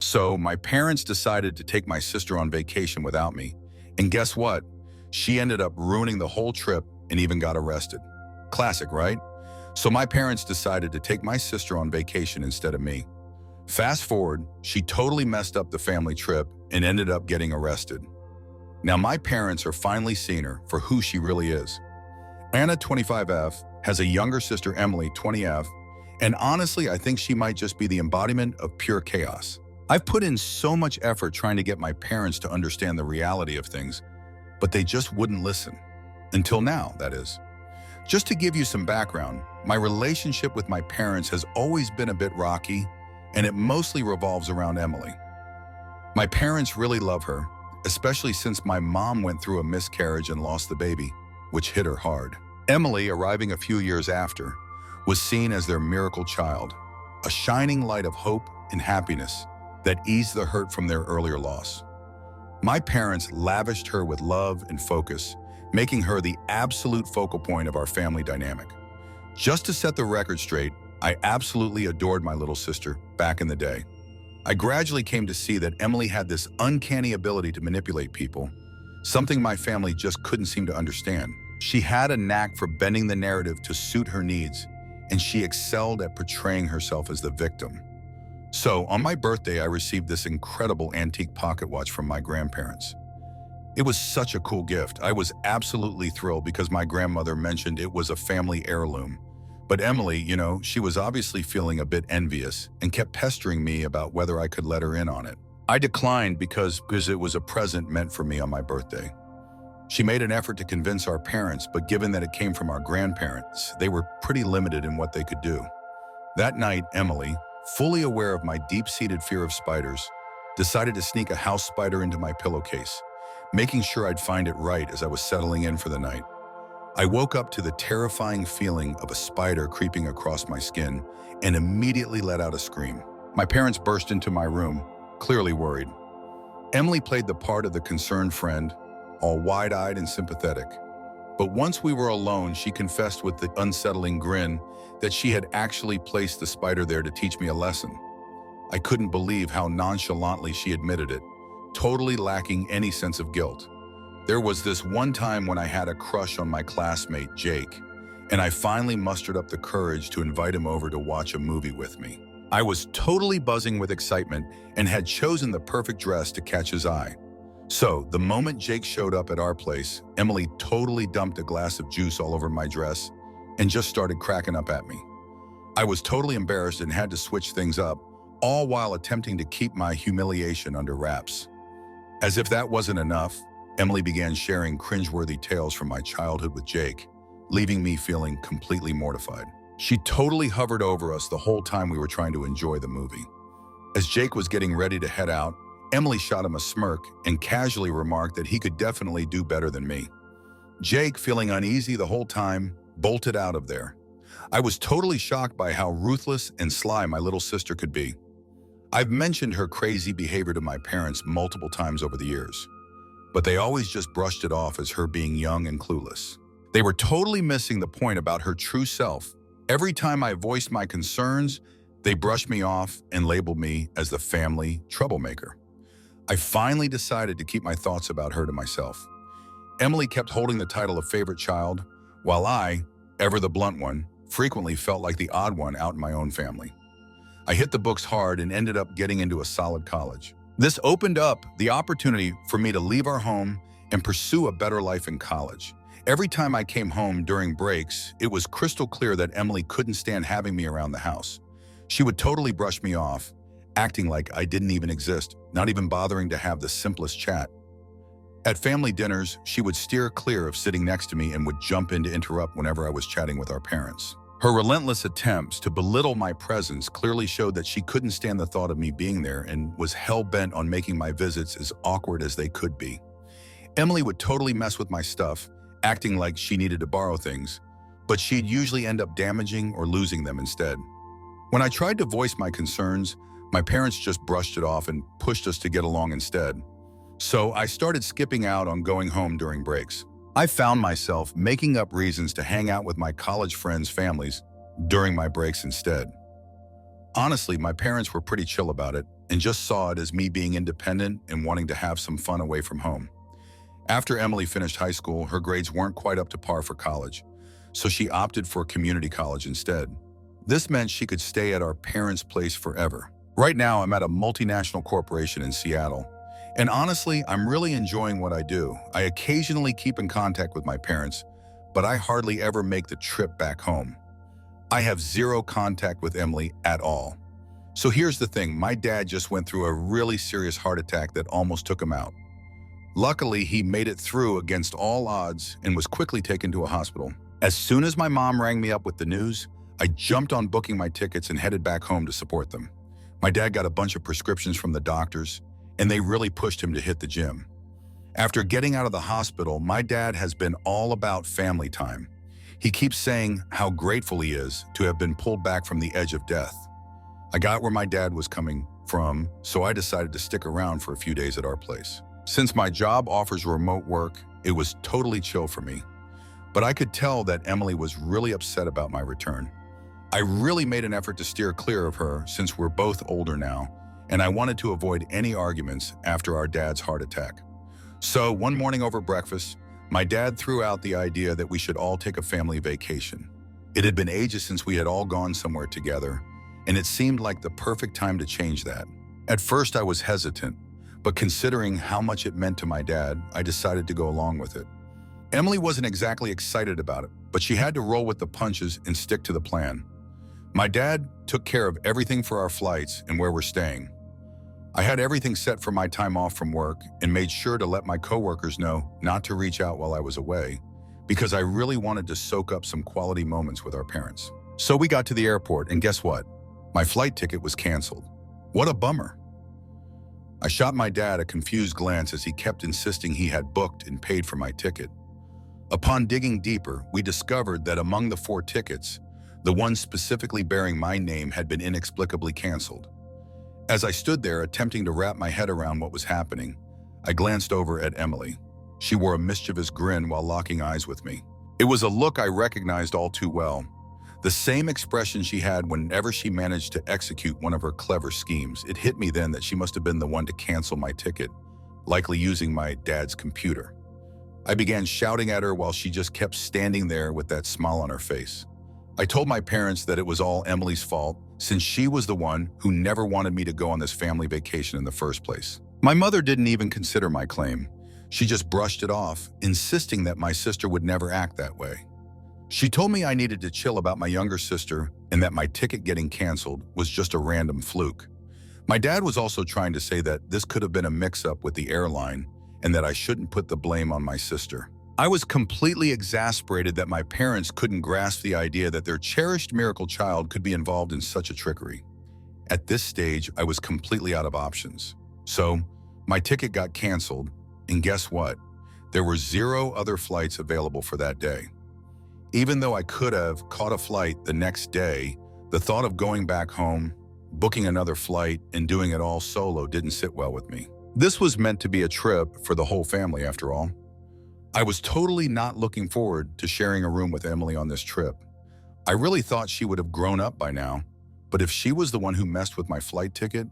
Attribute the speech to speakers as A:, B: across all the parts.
A: So my parents decided to take my sister on vacation without me. And guess what? She ended up ruining the whole trip and even got arrested. Classic, right? So my parents decided to take my sister on vacation instead of me. Fast forward, she totally messed up the family trip and ended up getting arrested. Now my parents are finally seeing her for who she really is. Anna, 25F, has a younger sister, Emily, 20F, and honestly, I think she might just be the embodiment of pure chaos. I've put in so much effort trying to get my parents to understand the reality of things, but they just wouldn't listen. Until now, that is. Just to give you some background, my relationship with my parents has always been a bit rocky, and it mostly revolves around Emily. My parents really love her, especially since my mom went through a miscarriage and lost the baby, which hit her hard. Emily, arriving a few years after, was seen as their miracle child, a shining light of hope and happiness that eased the hurt from their earlier loss. My parents lavished her with love and focus, making her the absolute focal point of our family dynamic. Just to set the record straight, I absolutely adored my little sister back in the day. I gradually came to see that Emily had this uncanny ability to manipulate people, something my family just couldn't seem to understand. She had a knack for bending the narrative to suit her needs, and she excelled at portraying herself as the victim. So, on my birthday, I received this incredible antique pocket watch from my grandparents. It was such a cool gift. I was absolutely thrilled because my grandmother mentioned it was a family heirloom. But Emily, she was obviously feeling a bit envious and kept pestering me about whether I could let her in on it. I declined because it was a present meant for me on my birthday. She made an effort to convince our parents, but given that it came from our grandparents, they were pretty limited in what they could do. That night, Emily, fully aware of my deep-seated fear of spiders, decided to sneak a house spider into my pillowcase, making sure I'd find it right as I was settling in for the night. I woke up to the terrifying feeling of a spider creeping across my skin and immediately let out a scream. My parents burst into my room, clearly worried. Emily played the part of the concerned friend, all wide-eyed and sympathetic. But once we were alone, she confessed with the unsettling grin that she had actually placed the spider there to teach me a lesson. I couldn't believe how nonchalantly she admitted it, totally lacking any sense of guilt. There was this one time when I had a crush on my classmate, Jake, and I finally mustered up the courage to invite him over to watch a movie with me. I was totally buzzing with excitement and had chosen the perfect dress to catch his eye. So, the moment Jake showed up at our place, Emily totally dumped a glass of juice all over my dress and just started cracking up at me. I was totally embarrassed and had to switch things up, all while attempting to keep my humiliation under wraps. As if that wasn't enough, Emily began sharing cringeworthy tales from my childhood with Jake, leaving me feeling completely mortified. She totally hovered over us the whole time we were trying to enjoy the movie. As Jake was getting ready to head out, Emily shot him a smirk and casually remarked that he could definitely do better than me. Jake, feeling uneasy the whole time, bolted out of there. I was totally shocked by how ruthless and sly my little sister could be. I've mentioned her crazy behavior to my parents multiple times over the years, but they always just brushed it off as her being young and clueless. They were totally missing the point about her true self. Every time I voiced my concerns, they brushed me off and labeled me as the family troublemaker. I finally decided to keep my thoughts about her to myself. Emily kept holding the title of favorite child, while I, ever the blunt one, frequently felt like the odd one out in my own family. I hit the books hard and ended up getting into a solid college. This opened up the opportunity for me to leave our home and pursue a better life in college. Every time I came home during breaks, it was crystal clear that Emily couldn't stand having me around the house. She would totally brush me off, acting like I didn't even exist, not even bothering to have the simplest chat. At family dinners, she would steer clear of sitting next to me and would jump in to interrupt whenever I was chatting with our parents. Her relentless attempts to belittle my presence clearly showed that she couldn't stand the thought of me being there and was hell-bent on making my visits as awkward as they could be. Emily would totally mess with my stuff, acting like she needed to borrow things, but she'd usually end up damaging or losing them instead. When I tried to voice my concerns, my parents just brushed it off and pushed us to get along instead. So I started skipping out on going home during breaks. I found myself making up reasons to hang out with my college friends' families during my breaks instead. Honestly, my parents were pretty chill about it, and just saw it as me being independent and wanting to have some fun away from home. After Emily finished high school, her grades weren't quite up to par for college, so she opted for community college instead. This meant she could stay at our parents' place forever. Right now, I'm at a multinational corporation in Seattle, and honestly, I'm really enjoying what I do. I occasionally keep in contact with my parents, but I hardly ever make the trip back home. I have zero contact with Emily at all. So here's the thing, my dad just went through a really serious heart attack that almost took him out. Luckily, he made it through against all odds and was quickly taken to a hospital. As soon as my mom rang me up with the news, I jumped on booking my tickets and headed back home to support them. My dad got a bunch of prescriptions from the doctors, and they really pushed him to hit the gym. After getting out of the hospital, my dad has been all about family time. He keeps saying how grateful he is to have been pulled back from the edge of death. I got where my dad was coming from, so I decided to stick around for a few days at our place. Since my job offers remote work, it was totally chill for me. But I could tell that Emily was really upset about my return. I really made an effort to steer clear of her since we're both older now, and I wanted to avoid any arguments after our dad's heart attack. So one morning over breakfast, my dad threw out the idea that we should all take a family vacation. It had been ages since we had all gone somewhere together, and it seemed like the perfect time to change that. At first I was hesitant, but considering how much it meant to my dad, I decided to go along with it. Emily wasn't exactly excited about it, but she had to roll with the punches and stick to the plan. My dad took care of everything for our flights and where we're staying. I had everything set for my time off from work and made sure to let my coworkers know not to reach out while I was away, because I really wanted to soak up some quality moments with our parents. So we got to the airport, and guess what? My flight ticket was canceled. What a bummer. I shot my dad a confused glance as he kept insisting he had booked and paid for my ticket. Upon digging deeper, we discovered that among the 4 tickets, the one specifically bearing my name had been inexplicably canceled. As I stood there attempting to wrap my head around what was happening, I glanced over at Emily. She wore a mischievous grin while locking eyes with me. It was a look I recognized all too well, the same expression she had whenever she managed to execute one of her clever schemes. It hit me then that she must have been the one to cancel my ticket, likely using my dad's computer. I began shouting at her while she just kept standing there with that smile on her face. I told my parents that it was all Emily's fault, since she was the one who never wanted me to go on this family vacation in the first place. My mother didn't even consider my claim. She just brushed it off, insisting that my sister would never act that way. She told me I needed to chill about my younger sister and that my ticket getting canceled was just a random fluke. My dad was also trying to say that this could have been a mix-up with the airline and that I shouldn't put the blame on my sister. I was completely exasperated that my parents couldn't grasp the idea that their cherished miracle child could be involved in such a trickery. At this stage, I was completely out of options. So, my ticket got canceled, and guess what? There were 0 other flights available for that day. Even though I could have caught a flight the next day, the thought of going back home, booking another flight, and doing it all solo didn't sit well with me. This was meant to be a trip for the whole family, after all. I was totally not looking forward to sharing a room with Emily on this trip. I really thought she would have grown up by now, but if she was the one who messed with my flight ticket,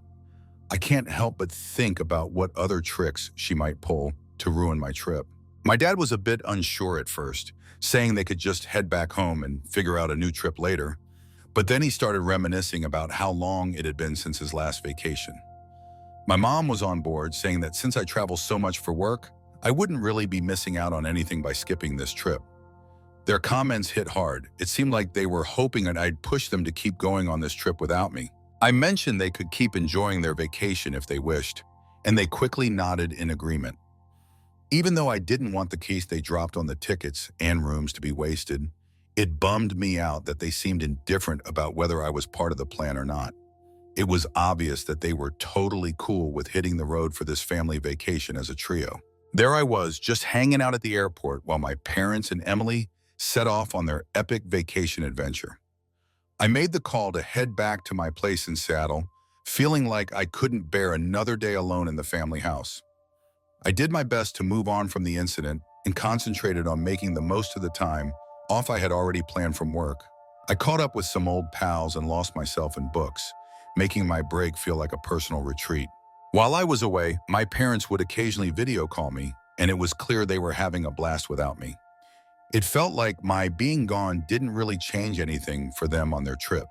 A: I can't help but think about what other tricks she might pull to ruin my trip. My dad was a bit unsure at first, saying they could just head back home and figure out a new trip later, but then he started reminiscing about how long it had been since his last vacation. My mom was on board, saying that since I travel so much for work, I wouldn't really be missing out on anything by skipping this trip. Their comments hit hard. It seemed like they were hoping that I'd push them to keep going on this trip without me. I mentioned they could keep enjoying their vacation if they wished, and they quickly nodded in agreement. Even though I didn't want the case they dropped on the tickets and rooms to be wasted, it bummed me out that they seemed indifferent about whether I was part of the plan or not. It was obvious that they were totally cool with hitting the road for this family vacation as a trio. There I was, just hanging out at the airport while my parents and Emily set off on their epic vacation adventure. I made the call to head back to my place in Seattle, feeling like I couldn't bear another day alone in the family house. I did my best to move on from the incident and concentrated on making the most of the time off I had already planned from work. I caught up with some old pals and lost myself in books, making my break feel like a personal retreat. While I was away, my parents would occasionally video call me, and it was clear they were having a blast without me. It felt like my being gone didn't really change anything for them on their trip.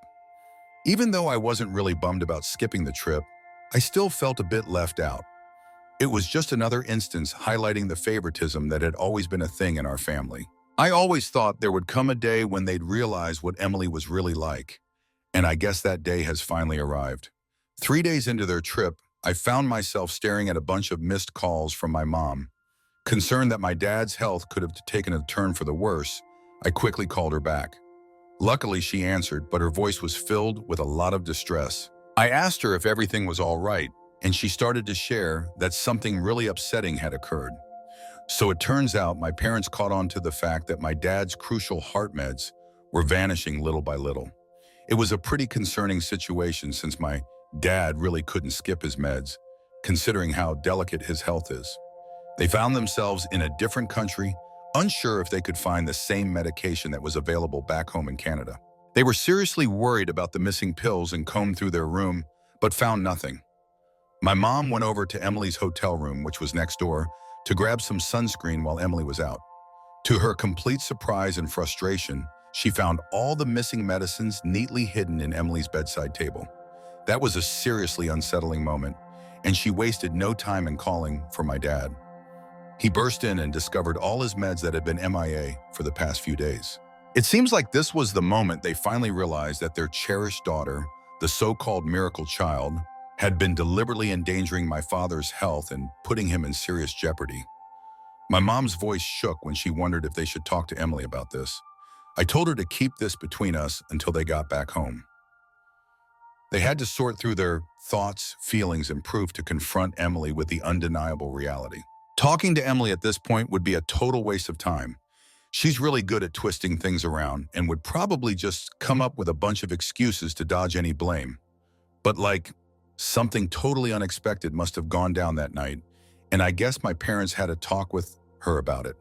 A: Even though I wasn't really bummed about skipping the trip, I still felt a bit left out. It was just another instance highlighting the favoritism that had always been a thing in our family. I always thought there would come a day when they'd realize what Emily was really like, and I guess that day has finally arrived. 3 days into their trip, I found myself staring at a bunch of missed calls from my mom. Concerned that my dad's health could have taken a turn for the worse, I quickly called her back. Luckily, she answered, but her voice was filled with a lot of distress. I asked her if everything was all right, and she started to share that something really upsetting had occurred. So it turns out my parents caught on to the fact that my dad's crucial heart meds were vanishing little by little. It was a pretty concerning situation since my dad really couldn't skip his meds, considering how delicate his health is. They found themselves in a different country, unsure if they could find the same medication that was available back home in Canada. They were seriously worried about the missing pills and combed through their room, but found nothing. My mom went over to Emily's hotel room, which was next door, to grab some sunscreen while Emily was out. To her complete surprise and frustration, she found all the missing medicines neatly hidden in Emily's bedside table. That was a seriously unsettling moment, and she wasted no time in calling for my dad. He burst in and discovered all his meds that had been MIA for the past few days. It seems like this was the moment they finally realized that their cherished daughter, the so-called miracle child, had been deliberately endangering my father's health and putting him in serious jeopardy. My mom's voice shook when she wondered if they should talk to Emily about this. I told her to keep this between us until they got back home. They had to sort through their thoughts, feelings, and proof to confront Emily with the undeniable reality. Talking to Emily at this point would be a total waste of time. She's really good at twisting things around and would probably just come up with a bunch of excuses to dodge any blame. But something totally unexpected must have gone down that night, and I guess my parents had a talk with her about it.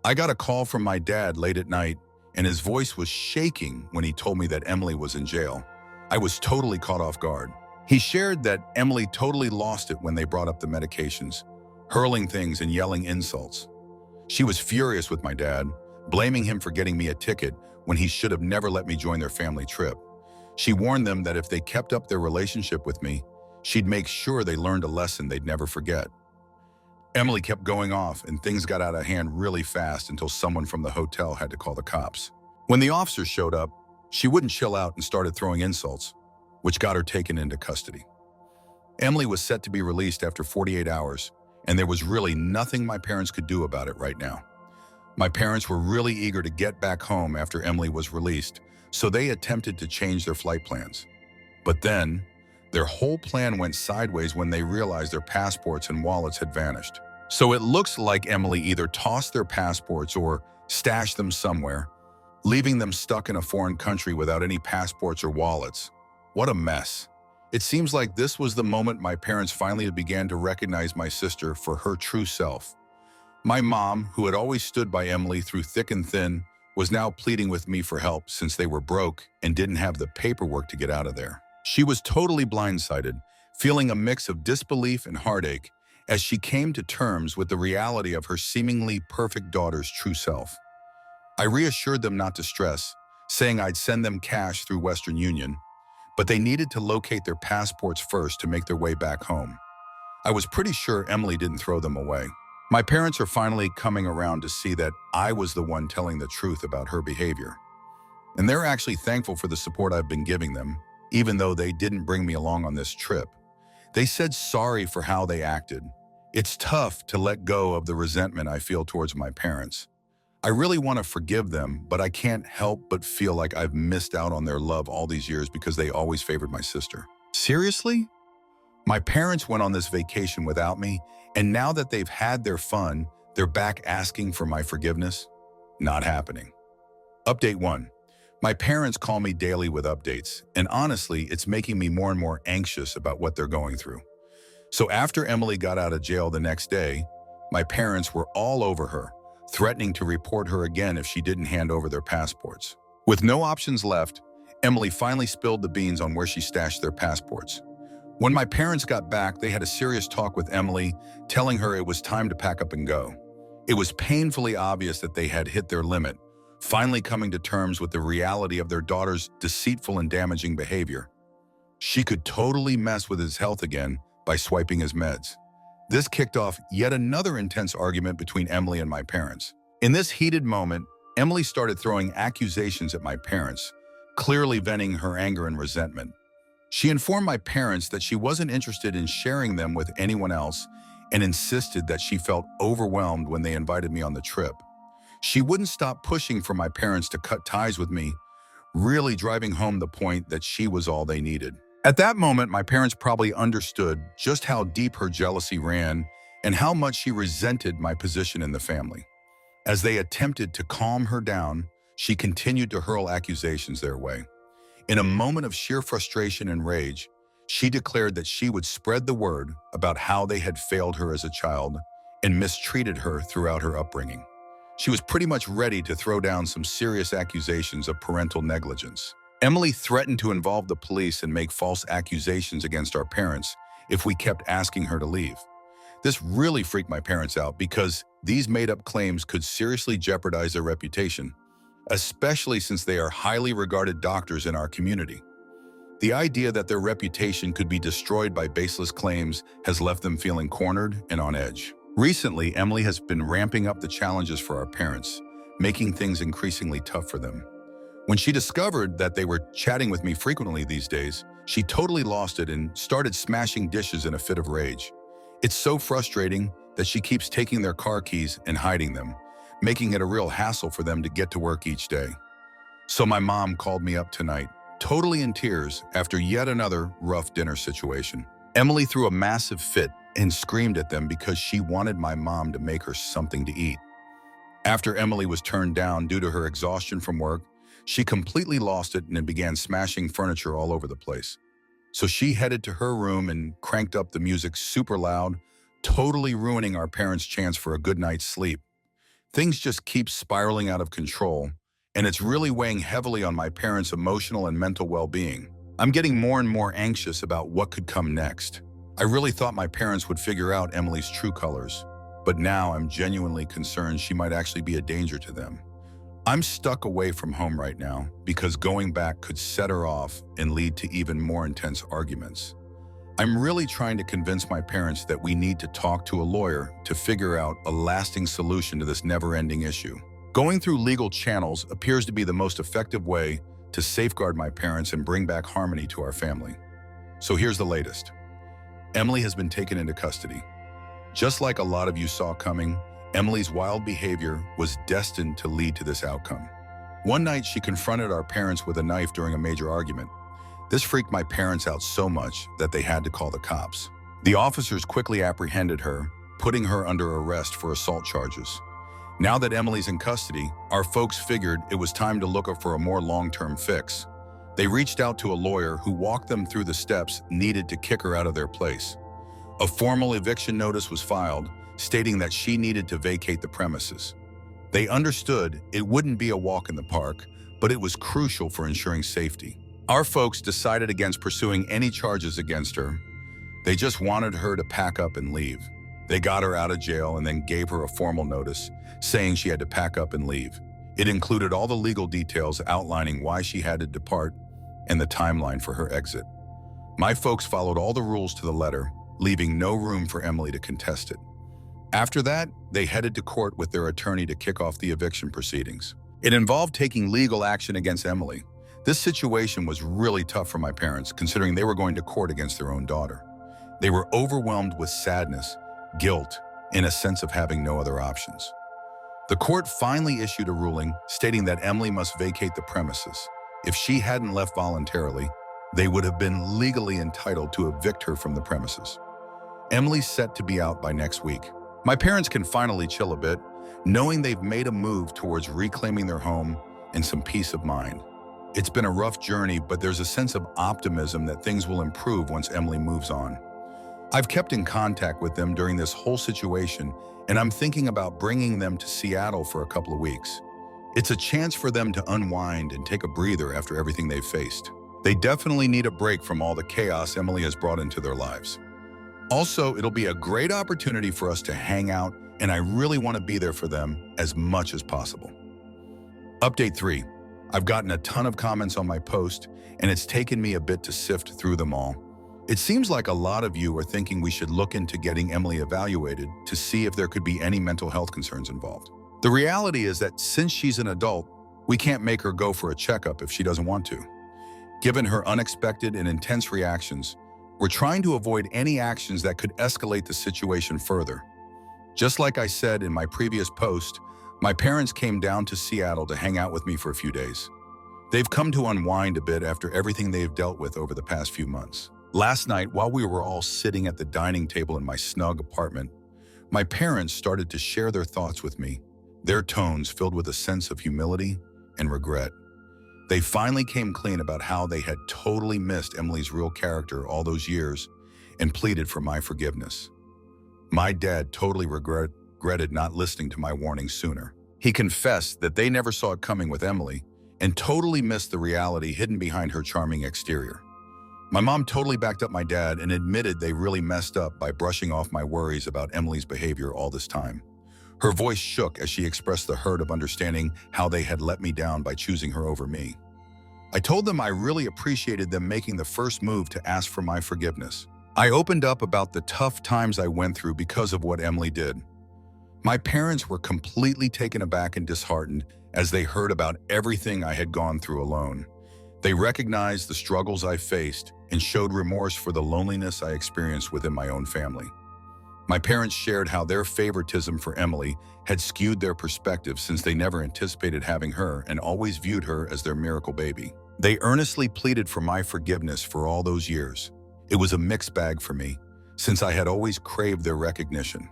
A: I got a call from my dad late at night, and his voice was shaking when he told me that Emily was in jail. I was totally caught off guard. He shared that Emily totally lost it when they brought up the medications, hurling things and yelling insults. She was furious with my dad, blaming him for getting me a ticket when he should have never let me join their family trip. She warned them that if they kept up their relationship with me, she'd make sure they learned a lesson they'd never forget. Emily kept going off, and things got out of hand really fast until someone from the hotel had to call the cops. When the officers showed up, she wouldn't chill out and started throwing insults, which got her taken into custody. Emily was set to be released after 48 hours, and there was really nothing my parents could do about it right now. My parents were really eager to get back home after Emily was released, so they attempted to change their flight plans. But then, their whole plan went sideways when they realized their passports and wallets had vanished. So it looks like Emily either tossed their passports or stashed them somewhere, leaving them stuck in a foreign country without any passports or wallets. What a mess. It seems like this was the moment my parents finally began to recognize my sister for her true self. My mom, who had always stood by Emily through thick and thin, was now pleading with me for help since they were broke and didn't have the paperwork to get out of there. She was totally blindsided, feeling a mix of disbelief and heartache as she came to terms with the reality of her seemingly perfect daughter's true self. I reassured them not to stress, saying I'd send them cash through Western Union, but they needed to locate their passports first to make their way back home. I was pretty sure Emily didn't throw them away. My parents are finally coming around to see that I was the one telling the truth about her behavior. And they're actually thankful for the support I've been giving them, even though they didn't bring me along on this trip. They said sorry for how they acted. It's tough to let go of the resentment I feel towards my parents. I really want to forgive them, but I can't help but feel like I've missed out on their love all these years because they always favored my sister. Seriously? My parents went on this vacation without me, and now that they've had their fun, they're back asking for my forgiveness? Not happening. Update 1. My parents call me daily with updates, and honestly, it's making me more and more anxious about what they're going through. So after Emily got out of jail the next day, my parents were all over her, threatening to report her again if she didn't hand over their passports. With no options left, Emily finally spilled the beans on where she stashed their passports. When my parents got back, they had a serious talk with Emily, telling her it was time to pack up and go. It was painfully obvious that they had hit their limit, finally coming to terms with the reality of their daughter's deceitful and damaging behavior. She could totally mess with his health again by swiping his meds. This kicked off yet another intense argument between Emily and my parents. In this heated moment, Emily started throwing accusations at my parents, clearly venting her anger and resentment. She informed my parents that she wasn't interested in sharing them with anyone else and insisted that she felt overwhelmed when they invited me on the trip. She wouldn't stop pushing for my parents to cut ties with me, really driving home the point that she was all they needed. At that moment, my parents probably understood just how deep her jealousy ran and how much she resented my position in the family. As they attempted to calm her down, she continued to hurl accusations their way. In a moment of sheer frustration and rage, she declared that she would spread the word about how they had failed her as a child and mistreated her throughout her upbringing. She was pretty much ready to throw down some serious accusations of parental negligence. Emily threatened to involve the police and make false accusations against our parents if we kept asking her to leave. This really freaked my parents out because these made-up claims could seriously jeopardize their reputation, especially since they are highly regarded doctors in our community. The idea that their reputation could be destroyed by baseless claims has left them feeling cornered and on edge. Recently, Emily has been ramping up the challenges for our parents, making things increasingly tough for them. When she discovered that they were chatting with me frequently these days, she totally lost it and started smashing dishes in a fit of rage. It's so frustrating that she keeps taking their car keys and hiding them, making it a real hassle for them to get to work each day. So my mom called me up tonight, totally in tears after yet another rough dinner situation. Emily threw a massive fit and screamed at them because she wanted my mom to make her something to eat. After Emily was turned down due to her exhaustion from work, she completely lost it and began smashing furniture all over the place. So she headed to her room and cranked up the music super loud, totally ruining our parents' chance for a good night's sleep. Things just keep spiraling out of control, and it's really weighing heavily on my parents' emotional and mental well-being. I'm getting more and more anxious about what could come next. I really thought my parents would figure out Emily's true colors, but now I'm genuinely concerned she might actually be a danger to them. I'm stuck away from home right now because going back could set her off and lead to even more intense arguments. I'm really trying to convince my parents that we need to talk to a lawyer to figure out a lasting solution to this never-ending issue. Going through legal channels appears to be the most effective way to safeguard my parents and bring back harmony to our family. So here's the latest. Emily has been taken into custody. Just like a lot of you saw coming, Emily's wild behavior was destined to lead to this outcome. One night, she confronted our parents with a knife during a major argument. This freaked my parents out so much that they had to call the cops. The officers quickly apprehended her, putting her under arrest for assault charges. Now that Emily's in custody, our folks figured it was time to look for a more long-term fix. They reached out to a lawyer who walked them through the steps needed to kick her out of their place. A formal eviction notice was filed, stating that she needed to vacate the premises. They understood it wouldn't be a walk in the park, but it was crucial for ensuring safety. Our folks decided against pursuing any charges against her. They just wanted her to pack up and leave. They got her out of jail and then gave her a formal notice, saying she had to pack up and leave. It included all the legal details outlining why she had to depart and the timeline for her exit. My folks followed all the rules to the letter, leaving no room for Emily to contest it. After that, they headed to court with their attorney to kick off the eviction proceedings. It involved taking legal action against Emily. This situation was really tough for my parents, considering they were going to court against their own daughter. They were overwhelmed with sadness, guilt, and a sense of having no other options. The court finally issued a ruling stating that Emily must vacate the premises. If she hadn't left voluntarily, they would have been legally entitled to evict her from the premises. Emily's set to be out by next week. My parents can finally chill a bit, knowing they've made a move towards reclaiming their home and some peace of mind. It's been a rough journey, but there's a sense of optimism that things will improve once Emily moves on. I've kept in contact with them during this whole situation, and I'm thinking about bringing them to Seattle for a couple of weeks. It's a chance for them to unwind and take a breather after everything they've faced. They definitely need a break from all the chaos Emily has brought into their lives. Also, it'll be a great opportunity for us to hang out, and I really want to be there for them as much as possible. Update 3. I've gotten a ton of comments on my post, and it's taken me a bit to sift through them all. It seems like a lot of you are thinking we should look into getting Emily evaluated to see if there could be any mental health concerns involved. The reality is that since she's an adult, we can't make her go for a checkup if she doesn't want to. Given her unexpected and intense reactions, we're trying to avoid any actions that could escalate the situation further. Just like I said in my previous post, my parents came down to Seattle to hang out with me for a few days. They've come to unwind a bit after everything they've dealt with over the past few months. Last night, while we were all sitting at the dining table in my snug apartment, my parents started to share their thoughts with me, their tones filled with a sense of humility and regret. They finally came clean about how they had totally missed Emily's real character all those years and pleaded for my forgiveness. My dad totally regretted not listening to my warning sooner. He confessed that they never saw it coming with Emily and totally missed the reality hidden behind her charming exterior. My mom totally backed up my dad and admitted they really messed up by brushing off my worries about Emily's behavior all this time. Her voice shook as she expressed the hurt of understanding how they had let me down by choosing her over me. I told them I really appreciated them making the first move to ask for my forgiveness. I opened up about the tough times I went through because of what Emily did. My parents were completely taken aback and disheartened as they heard about everything I had gone through alone. They recognized the struggles I faced and showed remorse for the loneliness I experienced within my own family. My parents shared how their favoritism for Emily had skewed their perspective since they never anticipated having her and always viewed her as their miracle baby. They earnestly pleaded for my forgiveness for all those years. It was a mixed bag for me, since I had always craved their recognition.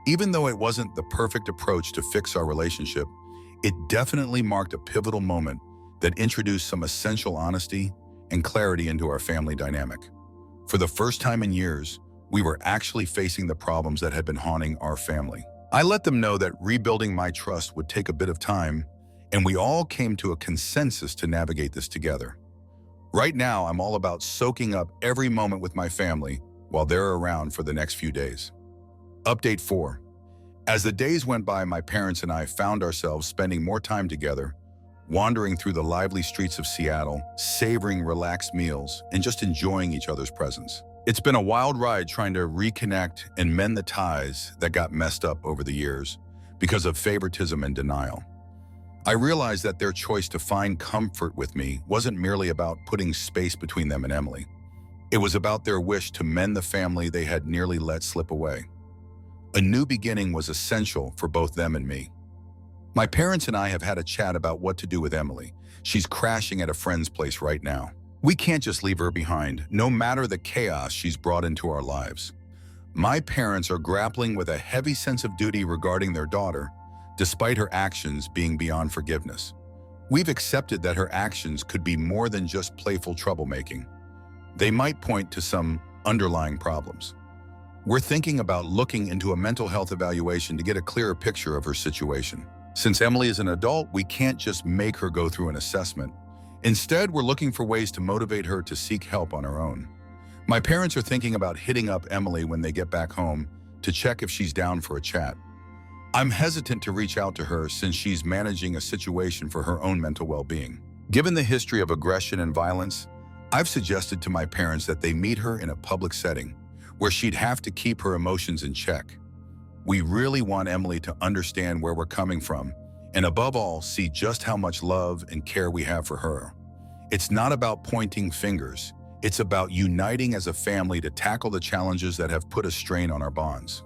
A: Even though it wasn't the perfect approach to fix our relationship, it definitely marked a pivotal moment that introduced some essential honesty and clarity into our family dynamic. For the first time in years, we were actually facing the problems that had been haunting our family. I let them know that rebuilding my trust would take a bit of time, and we all came to a consensus to navigate this together. Right now, I'm all about soaking up every moment with my family while they're around for the next few days. Update 4. As the days went by, my parents and I found ourselves spending more time together, wandering through the lively streets of Seattle, savoring relaxed meals, and just enjoying each other's presence. It's been a wild ride trying to reconnect and mend the ties that got messed up over the years because of favoritism and denial. I realized that their choice to find comfort with me wasn't merely about putting space between them and Emily. It was about their wish to mend the family they had nearly let slip away. A new beginning was essential for both them and me. My parents and I have had a chat about what to do with Emily. She's crashing at a friend's place right now. We can't just leave her behind, no matter the chaos she's brought into our lives. My parents are grappling with a heavy sense of duty regarding their daughter, despite her actions being beyond forgiveness. We've accepted that her actions could be more than just playful troublemaking. They might point to some underlying problems. We're thinking about looking into a mental health evaluation to get a clearer picture of her situation. Since Emily is an adult, we can't just make her go through an assessment. Instead, we're looking for ways to motivate her to seek help on her own. My parents are thinking about hitting up Emily when they get back home to check if she's down for a chat. I'm hesitant to reach out to her since she's managing a situation for her own mental well-being. Given the history of aggression and violence, I've suggested to my parents that they meet her in a public setting where she'd have to keep her emotions in check. We really want Emily to understand where we're coming from and above all, see just how much love and care we have for her. It's not about pointing fingers. It's about uniting as a family to tackle the challenges that have put a strain on our bonds.